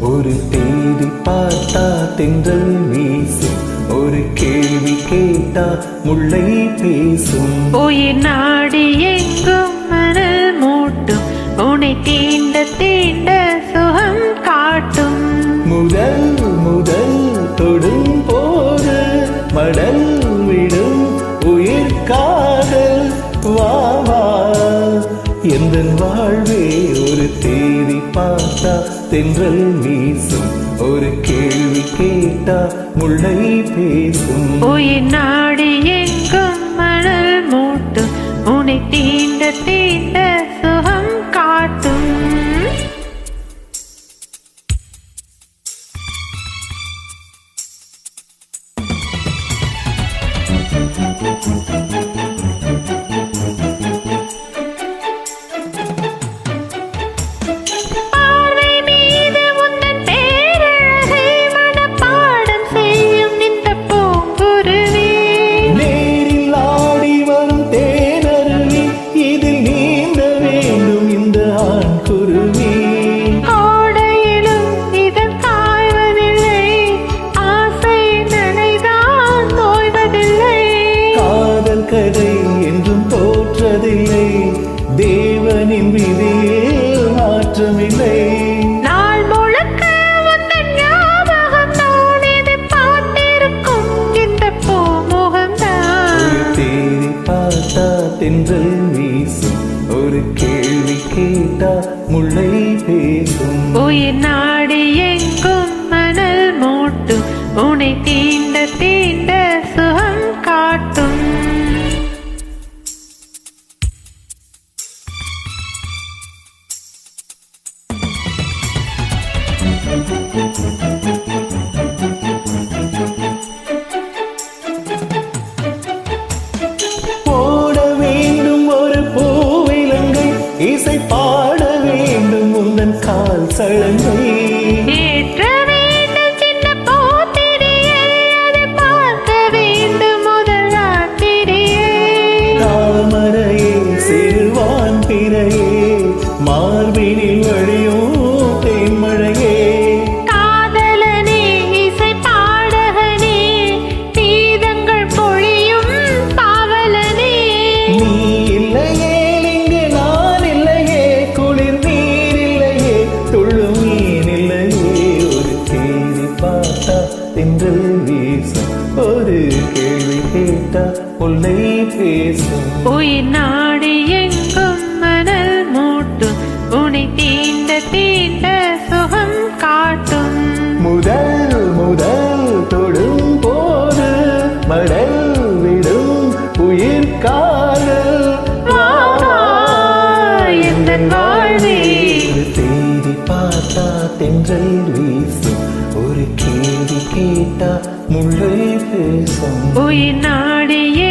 ஒரு தேடி பார்த்தா தென்றல் வீசும், ஒரு கேள்வி கேட்டா முல்லை பேசும். உயிர் நாடி எங்கும் மணல் மூட்டும், உன்னை தீண்ட தீண்ட சுகம் காட்டும். முதல் முதல் தொடும் போது மடல் விடும் உயிர் காதல். வா வா எந்தன் வாழ்வே ஒரு தேடி பார்த்தா தென்றல் வீசும், ஒரு கேள்வி கேட்டா முல்லை பேசும். உயிர் நாடி எங்கும் மணல் மூட்டும், உன்னை தீண்ட தீண்ட சுகம் காட்டும். கதை என்றும் தோற்றதில்லை, தேவனின் விதியில் மாற்றமில்லை. நாள் முழுக்க உந்தன் ஞாபகம் தான் எதிர்பார்த்திருக்கும் இந்த பூமுகம் தான். தேடி பார்த்தா தென்றல் வீசும், ஒரு கேள்வி கேட்டா முல்லை பேசும். உயிர் நாடி எங்கும் மணல் மூட்டும், உன்னை தீண்ட தீண்ட சுகம் காட்டும். போட வேண்டும் ஒரு பூவிலங்கை, இசை பாட வேண்டும் உந்தன் கால் சலங்கை. ஏற்ற வேண்டும் சின்ன பூத்திரியை, அதை பார்க்க வேண்டும் முதல் ராத்திரியை. தாமரையே சிறுவான் பிறையே, மார்பினில் வழியும் தேன்மழையே. காதலனே இசை பாடகனே, கீதங்கள் பொழியும் பாவலனே. நீ இல்லையே இங்கு நான் இல்லையே, குளிர் நீர் இல்லையே துள்ளும் மீன் இல்லையே. ஒரு கேள்வி பார்த்தா தென்றல் வீசும், ஒரு கேள்வி கேட்டா முல்லை பேசும். உயிர் நாடி எங்கும் மணல் மூட்டும், உன்னை தீண்ட தீண்ட சுகம் காட்டும். முதல் முதல் தொடும் போது மடல் விடும் உயிர் காதல். எந்தன் வாழ்வே தேடி பார்த்தா தென்றல் வீசும், ஒரு கேள்வி கேட்டா முல்லை பேசும். உயிர் நாடியே